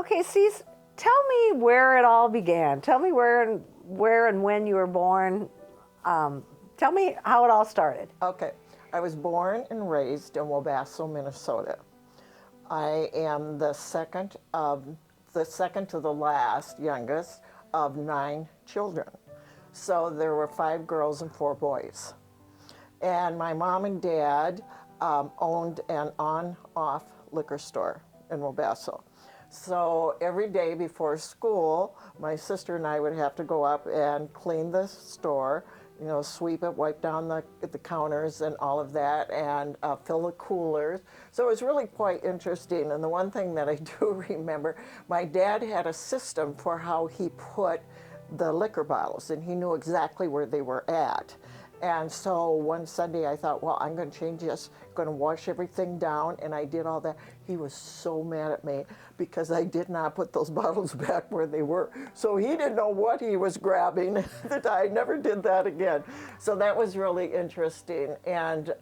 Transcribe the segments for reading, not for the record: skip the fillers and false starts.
Okay, Cece, tell me where it all began. Tell me where and when you were born. Tell me how it all started. Okay, I was born and raised in Wabasso, Minnesota. I am the second to the last youngest of 9 children. So there were 5 girls and 4 boys. And my mom and dad owned an on-off liquor store in Wabasso. So every day before school, my sister and I would have to go up and clean the store, sweep it, wipe down the counters and all of that, and fill the coolers. So it was really quite interesting. And the one thing that I do remember, my dad had a system for how he put the liquor bottles, and he knew exactly where they were at. And so one Sunday I thought, well, I'm going to change this, going to wash everything down, and I did all that. He was so mad at me because I did not put those bottles back where they were. So he didn't know what he was grabbing. That I never did that again. So that was really interesting. And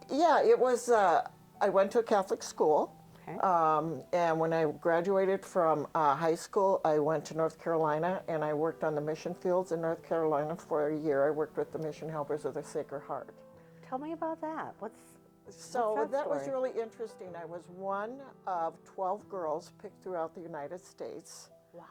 yeah, it was, I went to a Catholic school. Okay. And when I graduated from high school, I went to North Carolina, and I worked on the mission fields in North Carolina for a year. I worked with the Mission Helpers of the Sacred Heart. Tell me about that. So what's that was story? really interesting. I was one of 12 girls picked throughout the United States. Wow.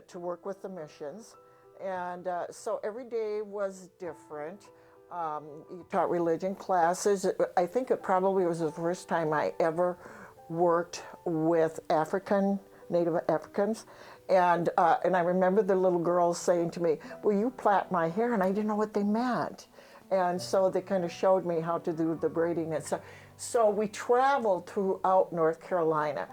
To work with the missions. And so every day was different. You taught religion classes. I think it probably was the first time I ever worked with Native Africans. And I remember the little girls saying to me, will you plait my hair? And I didn't know what they meant. And so they kind of showed me how to do the braiding and stuff. So we traveled throughout North Carolina.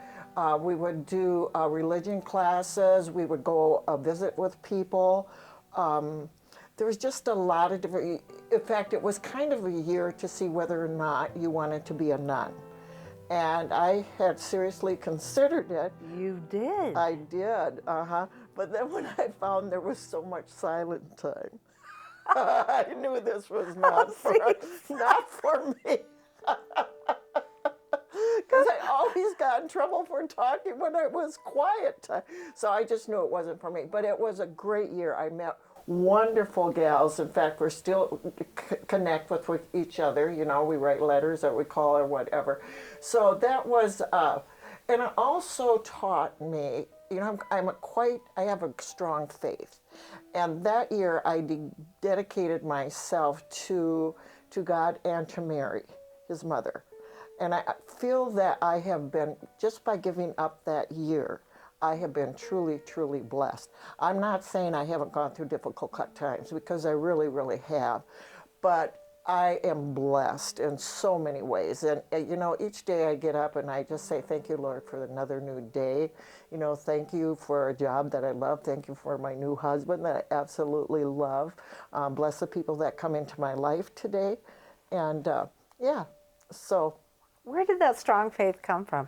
We would do religion classes. We would go visit with people. There was just a lot of different, in fact, it was kind of a year to see whether or not you wanted to be a nun. And I had seriously considered it. You did? I did, But then when I found there was so much silent time, I knew this was not for me. Because I always got in trouble for talking when it was quiet time. So I just knew it wasn't for me. But it was a great year. I met wonderful gals. In fact, we're still connect with each other. We write letters that we call or whatever. So that was, and it also taught me, I have a strong faith. And that year I dedicated myself to God and to Mary, his mother. And I feel that I have been, just by giving up that year, I have been truly, truly blessed. I'm not saying I haven't gone through difficult times, because I really, really have. But I am blessed in so many ways. And, each day I get up and I just say, thank you, Lord, for another new day. Thank you for a job that I love. Thank you for my new husband that I absolutely love. Bless the people that come into my life today. And, so. Where did that strong faith come from?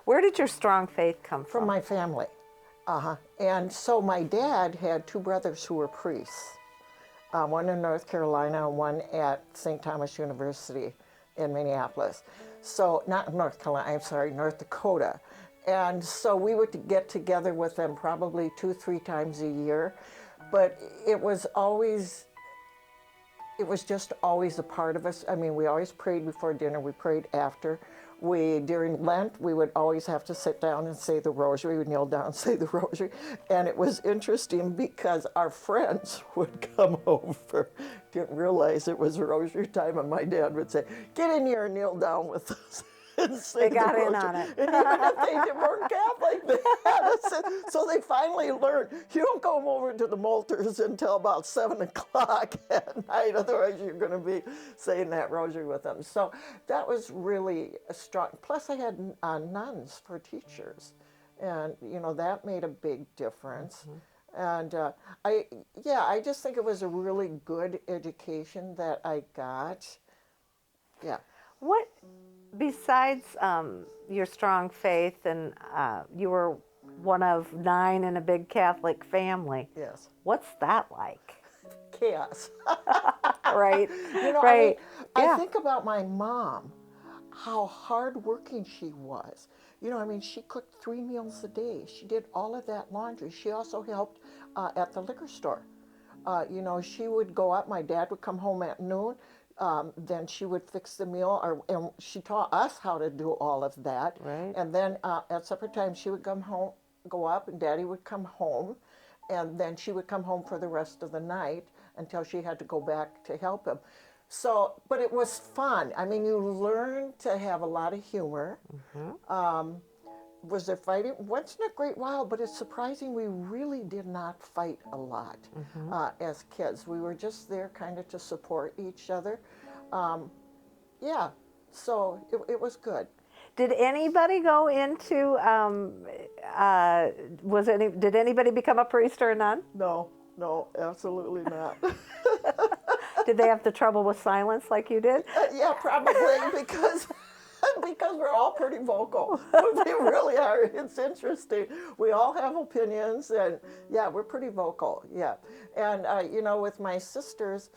Where did your strong faith come from? From my family. And so my dad had 2 brothers who were priests. One in North Carolina and one at St. Thomas University in Minneapolis. So, not North Carolina, I'm sorry, North Dakota. And so we would get together with them probably 2-3 times a year. But it was just always a part of us. I mean, we always prayed before dinner, we prayed after. During Lent, we would always have to sit down and say the rosary. We would kneel down and say the rosary. And it was interesting because our friends would come over, didn't realize it was rosary time, and my dad would say, get in here and kneel down with us. And say They got the in rosary. on it. And even if they weren't Catholic, they had us. So they finally learned, you don't go over to the Moulters until about 7 o'clock at night, otherwise you're going to be saying that rosary with them. So that was really strong. Plus I had nuns for teachers, and that made a big difference. And I just think it was a really good education that I got. Yeah. What, besides your strong faith, and you were one of 9 in a big Catholic family. Yes. What's that like? Chaos. Right. Right. Yeah. I think about my mom, how hardworking she was. You know, I mean, she cooked 3 meals a day. She did all of that laundry. She also helped at the liquor store. You know, she would go up. My dad would come home at noon. Then she would fix the meal, and she taught us how to do all of that. Right. And then at supper time, she would come home, go up, and Daddy would come home, and then she would come home for the rest of the night until she had to go back to help him. So, but it was fun. I mean, you learn to have a lot of humor. Was there fighting? Once in a great while, but it's surprising we really did not fight a lot as kids. We were just there kind of to support each other. Yeah, so it was good. Did anybody go into, did anybody become a priest or a nun? No, no, absolutely not. Did they have the trouble with silence like you did? Yeah, probably because we're all pretty vocal. We really are. It's interesting. We all have opinions, and yeah, we're pretty vocal. Yeah, and you know, with my sisters,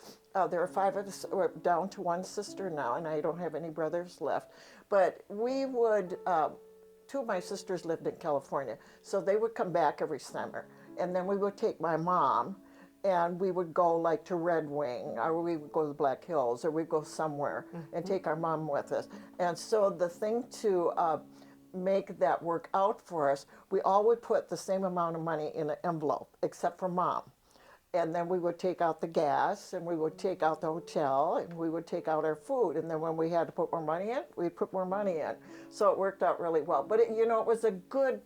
there are 5 of us. We're down to 1 sister now, and I don't have any brothers left. But we would. 2 of my sisters lived in California, so they would come back every summer, and then we would take my mom. And we would go like to Red Wing, or we would go to the Black Hills, or we'd go somewhere and take our mom with us. And so the thing to make that work out for us, we all would put the same amount of money in an envelope, except for Mom. And then we would take out the gas, and we would take out the hotel, and we would take out our food. And then when we had to put more money in, we'd put more money in. So it worked out really well. But you know, it was a good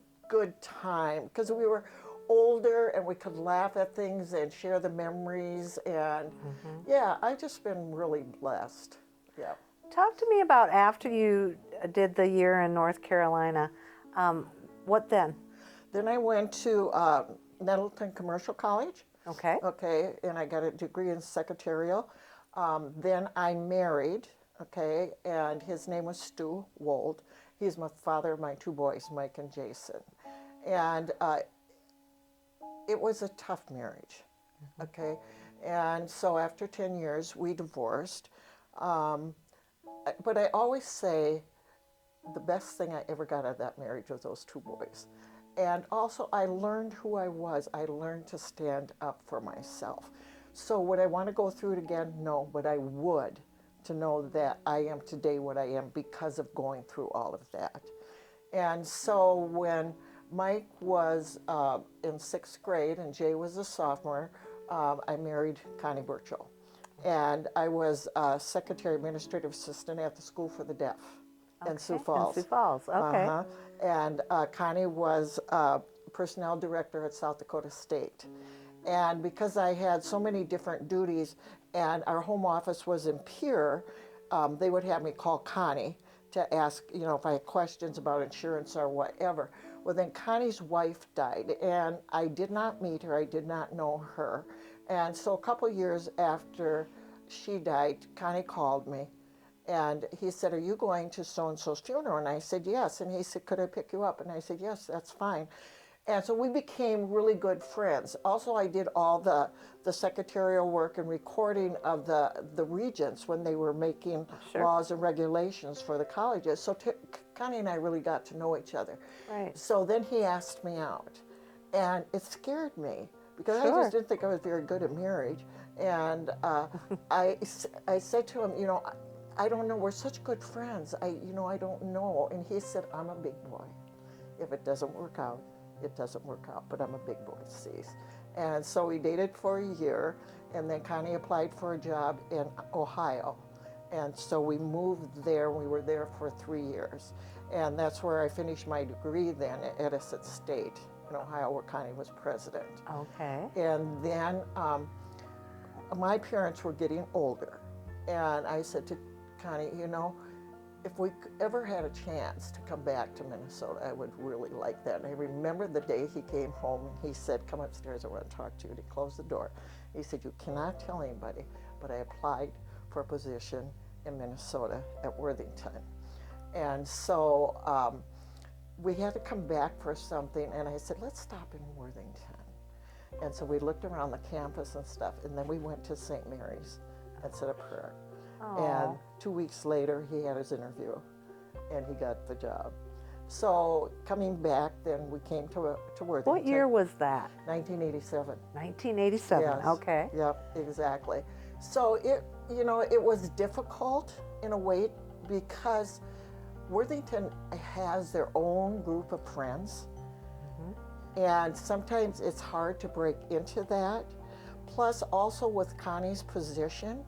time, because we were older and we could laugh at things and share the memories. And yeah, I've just been really blessed. Yeah. Talk to me about after you did the year in North Carolina. What then? Then I went to Nettleton Commercial College. Okay. Okay, and I got a degree in secretarial. Then I married, okay, and his name was Stu Wold. He's my father of my 2 boys, Mike and Jason. And it was a tough marriage, okay? And so after 10 years, we divorced. But I always say the best thing I ever got out of that marriage was those 2 boys. And also, I learned who I was. I learned to stand up for myself. So would I want to go through it again? No, but I would, to know that I am today what I am because of going through all of that. And so when Mike was in 6th grade and Jay was a sophomore, I married Connie Burchill. And I was secretary administrative assistant at the School for the Deaf in Sioux Falls. In Sioux Falls, okay. And Connie was personnel director at South Dakota State. And because I had so many different duties and our home office was in Pierre, they would have me call Connie to ask, you know, if I had questions about insurance or whatever. Well, then Connie's wife died, and I did not meet her. I did not know her. And so a couple years after she died, Connie called me, and he said, "Are you going to so-and-so's funeral?" And I said, "Yes." And he said, "Could I pick you up?" And I said, "Yes, that's fine." And so we became really good friends. Also, I did all the secretarial work and recording of the regents when they were making laws and regulations for the colleges. So Connie and I really got to know each other. Right. So then he asked me out, and it scared me because I just didn't think I was very good at marriage. And I said to him, you know, I don't know. We're such good friends. I don't know. And he said, "I'm a big boy. If it doesn't work out, it doesn't work out, but I'm a big boy, sis." And so we dated for a year, and then Connie applied for a job in Ohio. And so we moved there. We were there for 3 years. And that's where I finished my degree then at Edison State in Ohio, where Connie was president. Okay. And then my parents were getting older. And I said to Connie, you know, if we ever had a chance to come back to Minnesota, I would really like that. And I remember the day he came home and he said, "Come upstairs, I want to talk to you." And he closed the door. He said, "You cannot tell anybody, but I applied for a position in Minnesota at Worthington." And so we had to come back for something, and I said, "Let's stop in Worthington." And so we looked around the campus and stuff, and then we went to St. Mary's and said a prayer. And 2 weeks later, he had his interview, and he got the job. So coming back, then we came to Worthington. What year was that? 1987. 1987. Yes. Okay. Yep, exactly. So it was difficult in a way because Worthington has their own group of friends, and sometimes it's hard to break into that. Plus, also with Connie's position,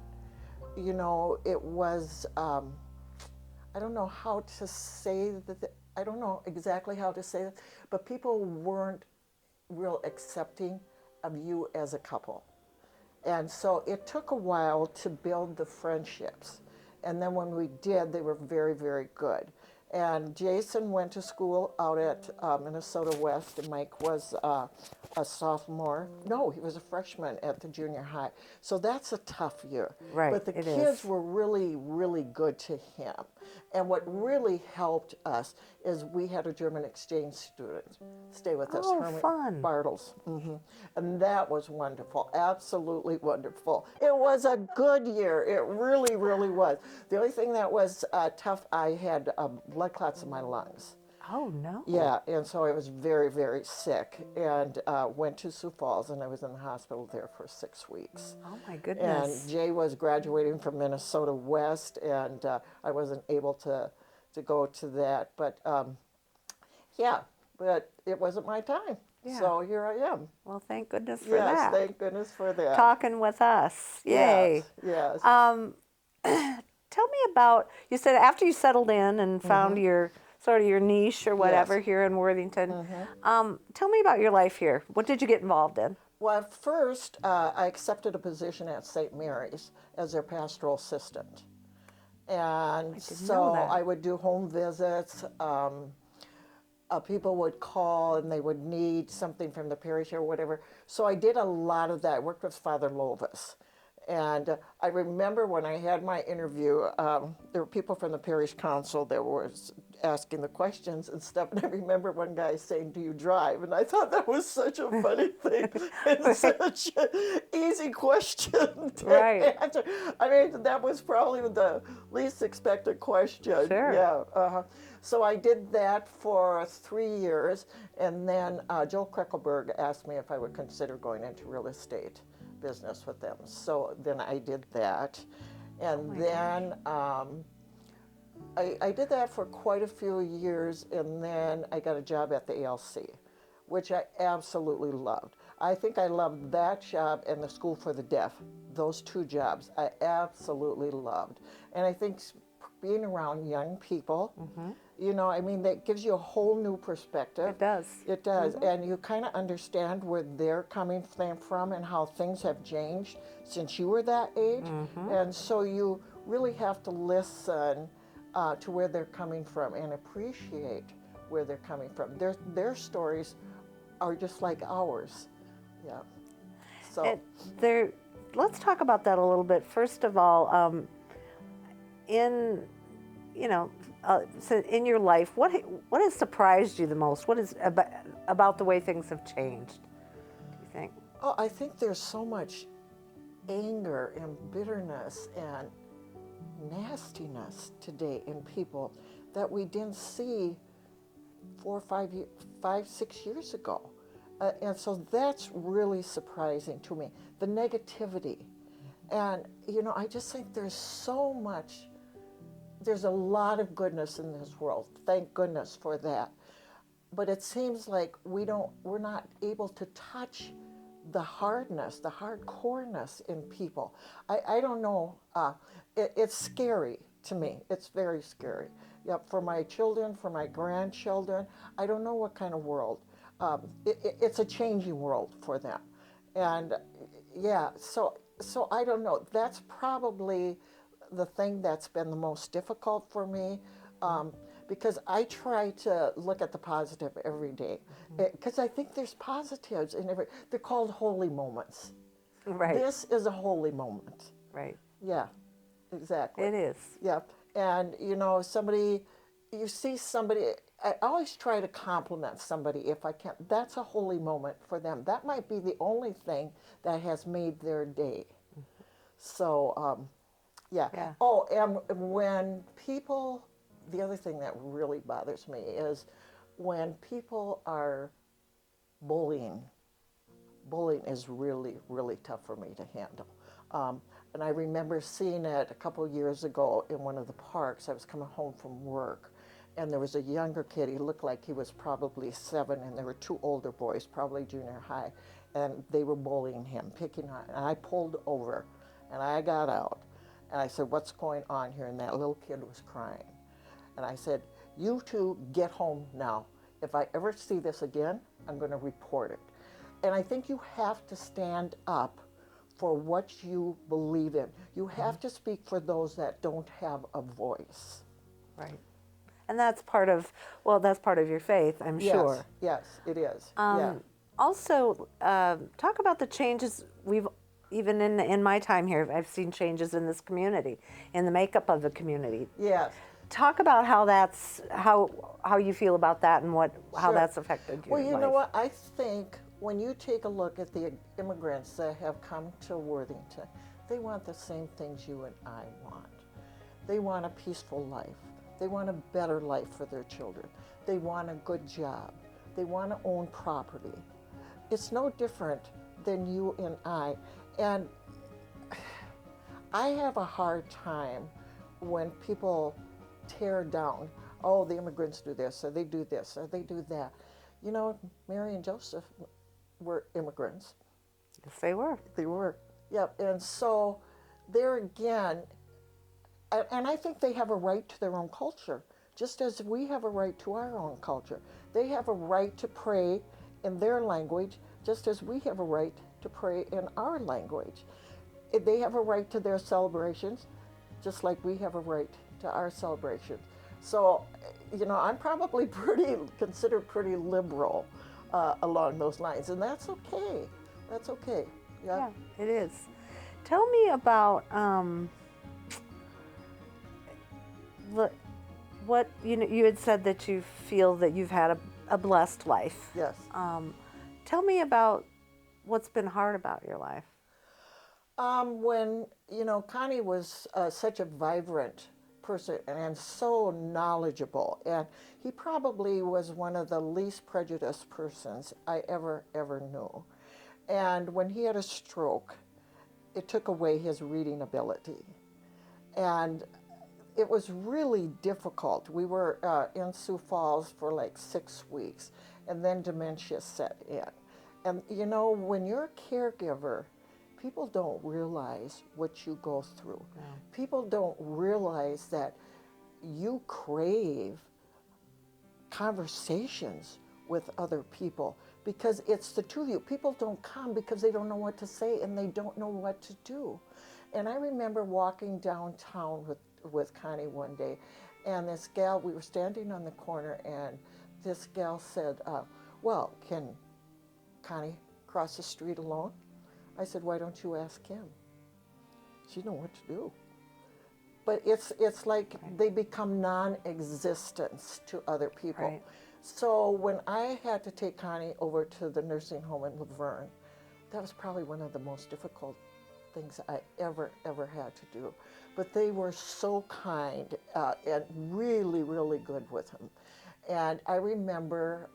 it was, I don't know how to say that, I don't know exactly how to say it, but people weren't real accepting of you as a couple. And so it took a while to build the friendships. And then when we did, they were very, very good. And Jason went to school out at Minnesota West, and Mike was a sophomore. No, he was a freshman at the junior high. So that's a tough year. Right, But the it kids is. were really, really good to him. And what really helped us is we had a German exchange student stay with us, Oh, Hermit fun. Bartels. And that was wonderful, absolutely wonderful. It was a good year, it really, really was. The only thing that was tough, I had blood clots in my lungs. Oh, no. Yeah, and so I was very, very sick and went to Sioux Falls, and I was in the hospital there for 6 weeks. Oh, my And goodness. Jay was graduating from Minnesota West, and I wasn't able to go to that. But yeah, but it wasn't my time. Yeah. So here I am. Well, thank goodness for Yes, that. thank goodness for that. Talking with us. Yay. Yes, yes. Tell me about, you said after you settled in and found your sort of your niche or whatever Yes. here in Worthington, tell me about your life here. What did you get involved in? Well, at first, I accepted a position at St. Mary's as their pastoral assistant. And know so that. I would do home visits. People would call and they would need something from the parish or whatever. So I did a lot of that. I worked with Father Lovis. And I remember when I had my interview, there were people from the parish council that were asking the questions and stuff. And I remember one guy saying, "Do you drive?" And I thought that was such a funny thing and such an easy question to answer. I mean, that was probably the least expected question. Sure. Yeah. So I did that for 3 years. And then Joel Kreckelberg asked me if I would consider going into real estate business with them. So then I did that. And then I did that for quite a few years, and then I got a job at the ALC, which I absolutely loved. I think I loved that job and the School for the Deaf. Those two jobs I absolutely loved. And I think being around young people, I mean, that gives you a whole new perspective. It does. It does. And you kind of understand where they're coming from and how things have changed since you were that age. And so you really have to listen to where they're coming from and appreciate where they're coming from. Their stories are just like ours. Yeah. So Let's talk about that a little bit. First of all, so in your life, what has surprised you the most? What is about the way things have changed, do you think? Oh, I think there's so much anger and bitterness and nastiness today in people that we didn't see 6 years ago. And so that's really surprising to me, the negativity. And, I just think there's a lot of goodness in this world. Thank goodness for that. But it seems like we're not able to touch the hardness, the hardcoreness in people. I don't know. It's scary to me. It's very scary. Yep, for my children, for my grandchildren, I don't know what kind of world. It's a changing world for them. And yeah, so I don't know. That's probably the thing that's been the most difficult for me, because I try to look at the positive every day, because I think there's positives in every. They're called holy moments. Right. This is a holy moment. Right. Yeah, exactly. It is. Yeah, and you see somebody. I always try to compliment somebody if I can. That's a holy moment for them. That might be the only thing that has made their day. So. Yeah. Yeah. Oh, and when people the other thing that really bothers me is when people are bullying. Bullying is really, really tough for me to handle. And I remember seeing it a couple of years ago in one of the parks. I was coming home from work, and there was a younger kid. He looked like he was probably 7, and there were 2 older boys, probably junior high, and they were bullying him, picking on. And I pulled over, and I got out, and I said, "What's going on here?" And that little kid was crying. And I said, "You two get home now. If I ever see this again, I'm going to report it." And I think you have to stand up for what you believe in. You have to speak for those that don't have a voice. Right. And that's part of, well, that's part of your faith, I'm sure. Yes, it is. Yeah. Also, talk about the changes we've, even in my time here, I've seen changes in this community, in the makeup of the community. Yes. Talk about how that's, how you feel about that and how Sure. that's affected your Well, you life. know what? I think when you take a look at the immigrants that have come to Worthington, they want the same things you and I want. They want a peaceful life. They want a better life for their children. They want a good job. They want to own property. It's no different than you and I. And I have a hard time when people tear down, oh, the immigrants do this, or they do this, or they do that. You know, Mary and Joseph were immigrants. Yes, they were. They were. Yep. And so there again, and I think they have a right to their own culture, just as we have a right to our own culture. They have a right to pray in their language, just as we have a right to pray in our language. They have a right to their celebrations, just like we have a right to our celebrations. So, you know, I'm probably considered pretty liberal along those lines, and that's okay. That's okay. Yeah, it is. Tell me about what you had said that you feel that you've had a blessed life. Yes. Tell me about what's been hard about your life. When, you know, Connie was such a vibrant person and so knowledgeable, and he probably was one of the least prejudiced persons I ever knew. And when he had a stroke, it took away his reading ability. And it was really difficult. We were in Sioux Falls for like 6 weeks, and then dementia set in. And you know, when you're a caregiver, people don't realize what you go through. No. People don't realize that you crave conversations with other people because it's the two of you. People don't come because they don't know what to say and they don't know what to do. And I remember walking downtown with Connie one day, and this gal, we were standing on the corner, and this gal said, well, can Connie cross the street alone? I said, why don't you ask him? She didn't know what to do. But it's like they become non-existent to other people. Right. So when I had to take Connie over to the nursing home in Laverne, that was probably one of the most difficult things I ever had to do. But they were so kind and really, really good with him. And I remember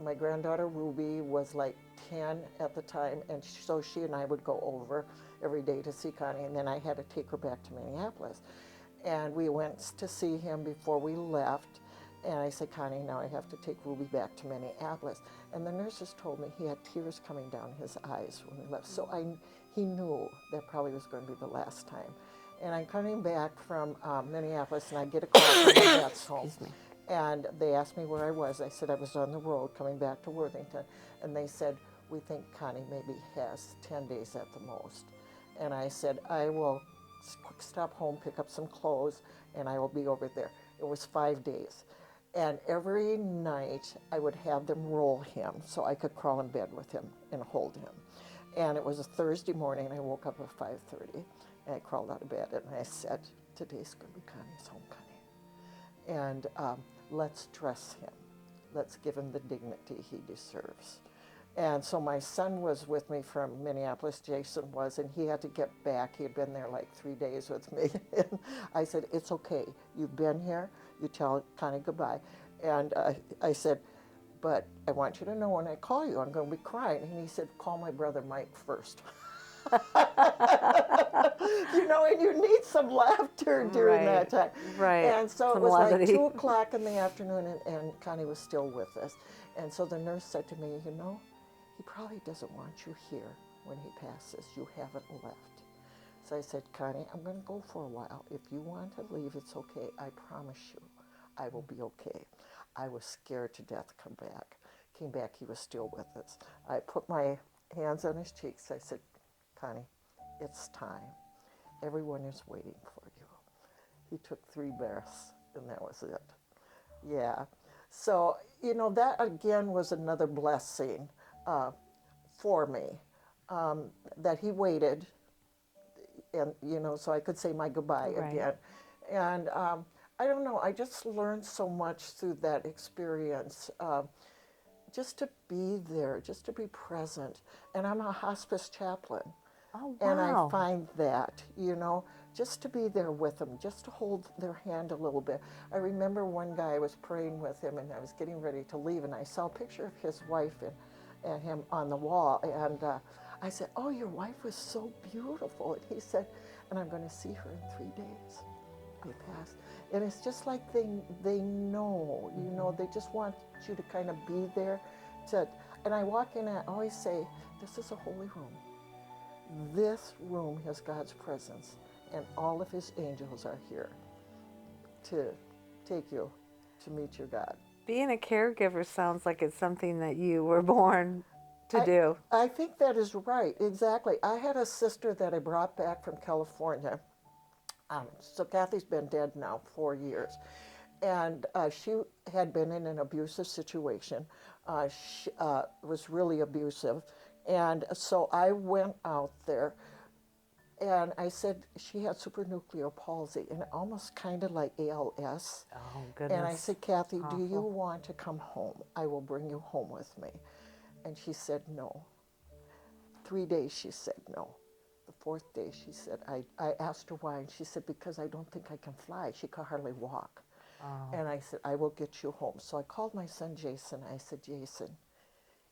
my granddaughter Ruby was like 10 at the time, and so she and I would go over every day to see Connie, and then I had to take her back to Minneapolis. And we went to see him before we left, and I said, Connie, now I have to take Ruby back to Minneapolis. And the nurses told me he had tears coming down his eyes when we left, so he knew that probably was going to be the last time. And I'm coming back from Minneapolis, and I get a call from my dad's home. Excuse me. And they asked me where I was. I said I was on the road coming back to Worthington. And they said, we think Connie maybe has 10 days at the most. And I said, I will stop home, pick up some clothes, and I will be over there. It was 5 days. And every night I would have them roll him so I could crawl in bed with him and hold him. And it was a Thursday morning, and I woke up at 5:30, and I crawled out of bed, and I said, today's going to be Connie's homecoming. And let's dress him. Let's give him the dignity he deserves. And so my son was with me from Minneapolis, Jason was, and he had to get back. He had been there like 3 days with me. And I said, it's okay. You've been here. you tell Connie goodbye. And I said, but I want you to know when I call you, I'm going to be crying. And he said, call my brother Mike first. You know, and you need some laughter during that time. Right. And so Some it was like levity. 2 o'clock in the afternoon, and Connie was still with us. And so the nurse said to me, you know, he probably doesn't want you here when he passes. You haven't left. So I said, Connie, I'm going to go for a while. If you want to leave, it's okay. I promise you, I will be okay. I was scared to death to come back. Came back, he was still with us. I put my hands on his cheeks. I said, Connie, it's time. Everyone is waiting for you. He took 3 breaths, and that was it. Yeah. So, you know, that again was another blessing for me, that he waited, and, you know, so I could say my goodbye again. And I don't know, I just learned so much through that experience. Just to be there, just to be present. And I'm a hospice chaplain. Oh, And I wow. find that, you know, just to be there with them, just to hold their hand a little bit. I remember one guy, I was praying with him, and I was getting ready to leave, and I saw a picture of his wife and him on the wall. And I said, oh, your wife was so beautiful. And he said, and I'm going to see her in 3 days. They passed. And it's just like they know, you know, they just want you to kind of be there. And I walk in and I always say, this is a holy room. This room has God's presence, and all of his angels are here to take you to meet your God. Being a caregiver sounds like it's something that you were born to do. I think that is right, exactly. I had a sister that I brought back from California. So Kathy's been dead now 4 years. And she had been in an abusive situation. She was really abusive. And so I went out there and I said she had supranuclear palsy and almost kind of like ALS. Oh, goodness. And I said, Kathy, Awful. do you want to come home? I will bring you home with me. And she said no. 3 days she said no. The 4th day she said, I asked her why, and she said, because I don't think I can fly. She could hardly walk. Oh. And I said, I will get you home. So I called my son Jason. I said, Jason,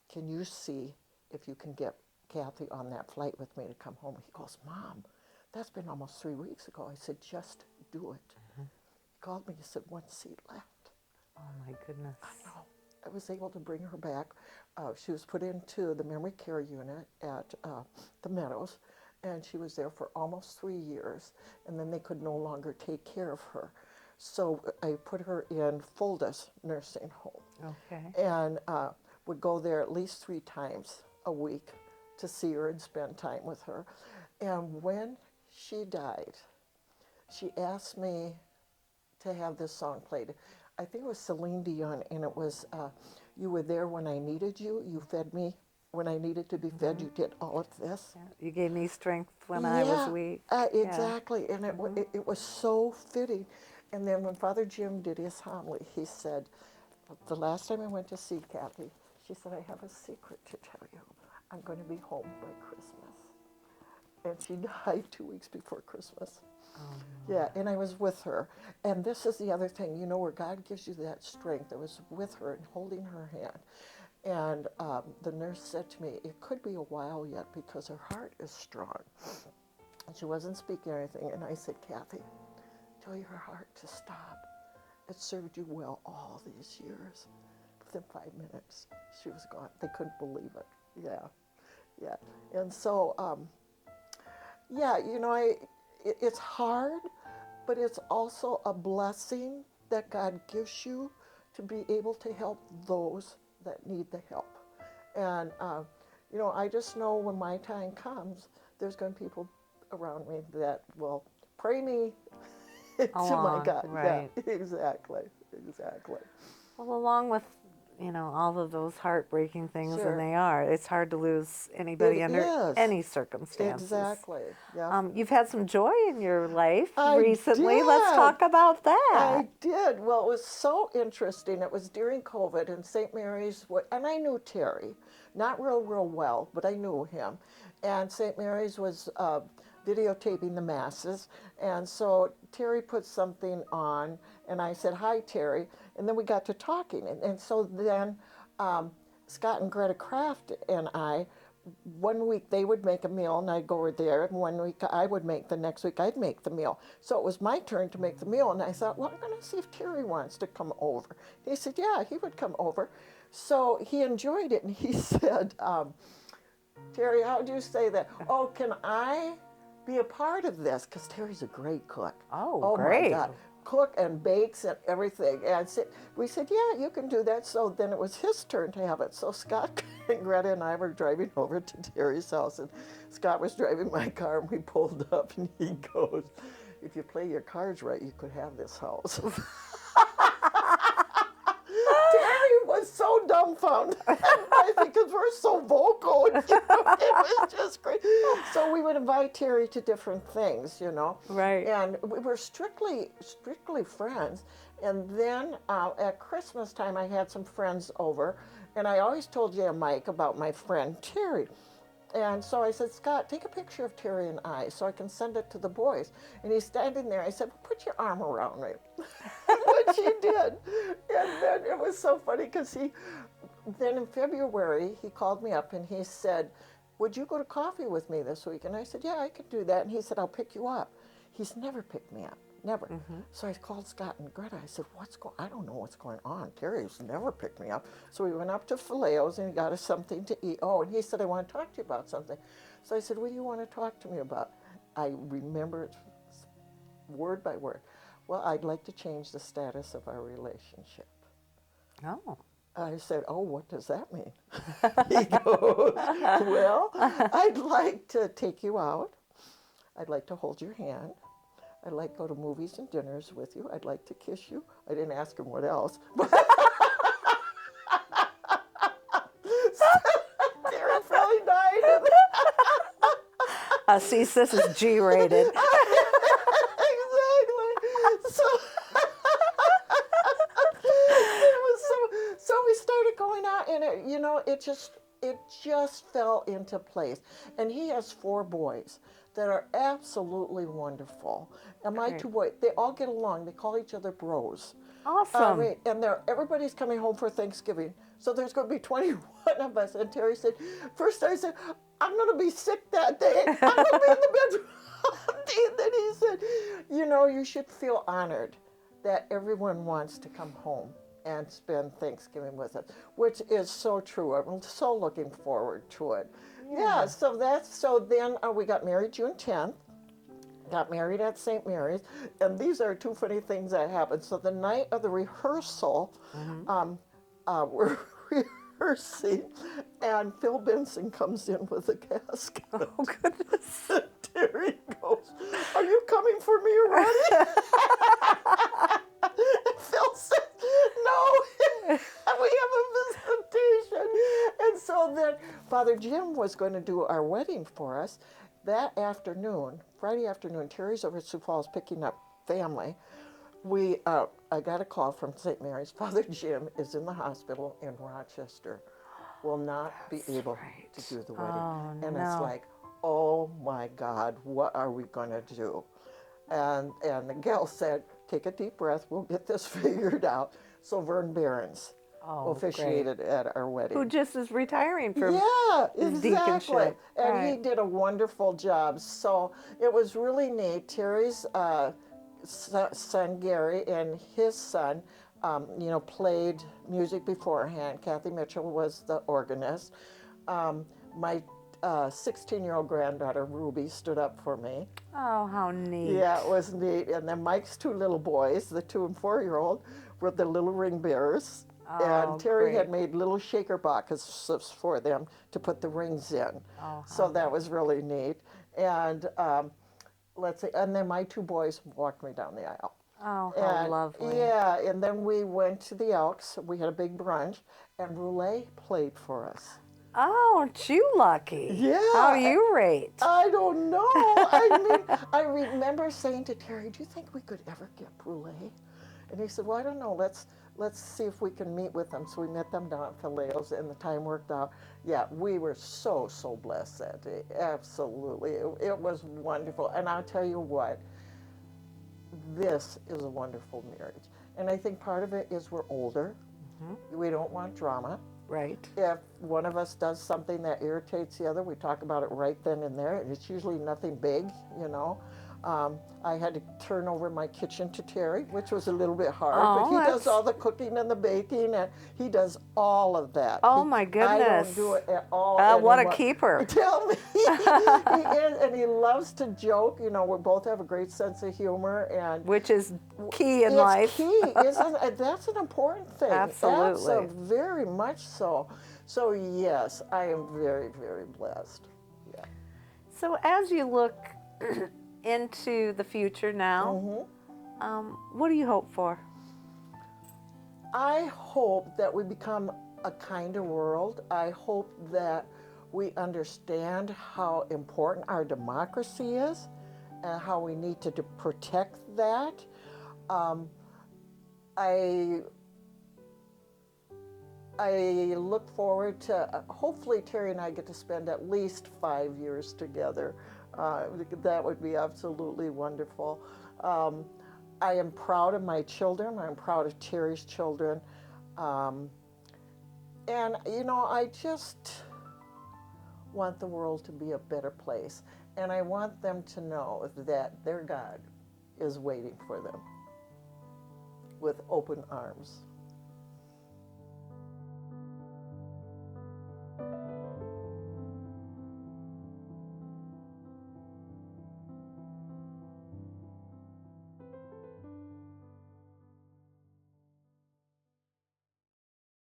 can you see if you can get Kathy on that flight with me to come home? He goes, Mom, that's been almost 3 weeks ago. I said, just do it. He called me. He said, 1 seat left. Oh, my goodness. I know. I was able to bring her back. She was put into the memory care unit at the Meadows, and she was there for almost 3 years, and then they could no longer take care of her. So I put her in Fuldus Nursing Home. Okay. And would go there at least 3 times a week to see her and spend time with her. And when she died, she asked me to have this song played. I think it was Celine Dion, and it was, you were there when I needed you. You fed me when I needed to be fed. You did all of this. Yeah. You gave me strength when I was weak. Exactly. And it was so fitting. And then when Father Jim did his homily, he said, the last time I went to see Kathy, she said, I have a secret to tell you. I'm going to be home by Christmas. And she died 2 weeks before Christmas. Oh, Yeah, and I was with her. And this is the other thing, you know, where God gives you that strength. I was with her and holding her hand. And the nurse said to me, it could be a while yet because her heart is strong. And she wasn't speaking or anything. And I said, Kathy, tell your heart to stop. It served you well all these years. Within 5 minutes, she was gone. They couldn't believe it. Yeah, yeah. And so, yeah, you know, it's hard, but it's also a blessing that God gives you to be able to help those that need the help. And, you know, I just know when my time comes, there's going to be people around me that will pray me to my God. Right. Yeah, exactly, exactly. Well, along with, you know, all of those heartbreaking things, Sure. and they are, it's hard to lose anybody It under is. any circumstances. Exactly, yeah. You've had some joy in your life I recently. Let's did. talk about that. I did. Well, it was so interesting. It was during COVID, and St. Mary's, and I knew Terry, not real well, but I knew him. And St. Mary's was videotaping the masses. And so Terry put something on, and I said, "Hi, Terry." And then we got to talking. And so then Scott and Greta Kraft and I, one week they would make a meal and I'd go over there, and one week I would make, the next week I'd make the meal. So it was my turn to make the meal, and I thought, well, I'm going to see if Terry wants to come over. He said, yeah, he would come over. So he enjoyed it, and he said, Terry, how do you say that? Oh, can I be a part of this? Because Terry's a great cook. Oh, My great. God. Cook and bakes and everything. And we said, yeah, you can do that. So then it was his turn to have it. So Scott and Greta and I were driving over to Terry's house, and Scott was driving my car, and we pulled up, and he goes, if you play your cards right, you could have this house. Terry was so dumbfounded because we're so vocal. It was just great. So we would invite Terry to different things, Right. And we were strictly friends. And then at Christmas time, I had some friends over, and I always told Mike about my friend Terry. And so I said, Scott, take a picture of Terry and I so I can send it to the boys. And he's standing there. I said, well, put your arm around me, which he did. And then it was so funny because then in February, he called me up and he said, would you go to coffee with me this week? And I said, yeah, I could do that. And he said, I'll pick you up. He's never picked me up. Never. Mm-hmm. So I called Scott and Greta. I said, I don't know what's going on. Terry's never picked me up. So we went up to Fileo's and he got us something to eat. Oh, and he said, I want to talk to you about something. So I said, what do you want to talk to me about? I remember it word by word. Well, I'd like to change the status of our relationship. Oh. I said, oh, what does that mean? He goes, well, I'd like to take you out. I'd like to hold your hand. I'd like to go to movies and dinners with you. I'd like to kiss you. I didn't ask him what else. Terry probably died. See, this is G-rated. Exactly. So we started going out, and it just fell into place. And he has 4 boys that are absolutely wonderful. And my 2 boys, they all get along. They call each other bros. Awesome. And everybody's coming home for Thanksgiving. So there's going to be 21 of us. And Terry said, first I said, I'm going to be sick that day. I'm going to be in the bedroom. And then he said, you should feel honored that everyone wants to come home and spend Thanksgiving with us, which is so true. I'm so looking forward to it. Yeah, so then we got married June 10th, got married at St. Mary's, and these are 2 funny things that happened. So the night of the rehearsal, we're rehearsing, and Phil Benson comes in with a casket. Oh, goodness. And Terry goes, are you coming for me already? And Phil said, no, we have a visitation. And so then Father Jim was going to do our wedding for us. That afternoon, Friday afternoon, Terry's over at Sioux Falls picking up family. I got a call from St. Mary's. Father Jim is in the hospital in Rochester, will not be able to do the wedding. Oh, and no. it's like, oh my God, what are we going to do? And the gal said, take a deep breath, we'll get this figured out. So Vern Behrens officiated at our wedding. Who just is retiring from his exactly. deaconship. And he did a wonderful job. So it was really neat. Terry's son Gary and his son, played music beforehand. Kathy Mitchell was the organist. My 16-year-old granddaughter Ruby stood up for me. Oh, how neat. Yeah, it was neat. And then Mike's 2 little boys, the 2 and 4-year-old, were the little ring bearers. And Terry had made little shaker boxes for them to put the rings in. Oh, so that was really neat. And let's see, and then my 2 boys walked me down the aisle. Oh, how lovely. Yeah, and then we went to the Elks. We had a big brunch, and Roulette played for us. Oh, aren't you lucky? Yeah. How do you rate? I don't know. I remember saying to Terry, do you think we could ever get Roulette? And he said, well, I don't know. let's see if we can meet with them. So we met them down at Fileo's, and the time worked out. Yeah, we were so blessed that day. Absolutely, it was wonderful. And I'll tell you what, this is a wonderful marriage. And I think part of it is we're older. We don't want drama. Right. If one of us does something that irritates the other, we talk about it right then and there, and it's usually nothing big, you know. I had to turn over my kitchen to Terry, which was a little bit hard, but he does all the cooking and the baking, and he does all of that. Oh, my goodness. I don't do it at all. What a keeper. Tell me. He is, and he loves to joke. You know, we both have a great sense of humor, and which is key in life. It's key, isn't? That's an important thing. Absolutely. Very much so. So yes, I am very, very blessed. Yeah. So as you look into the future now, what do you hope for? I hope that we become a kinder world. I hope that we understand how important our democracy is and how we need to protect that. I look forward to, hopefully Terry and I get to spend at least 5 years together. That would be absolutely wonderful. I am proud of my children. I'm proud of Terry's children. And, you know, I just want the world to be a better place. And I want them to know that their God is waiting for them with open arms.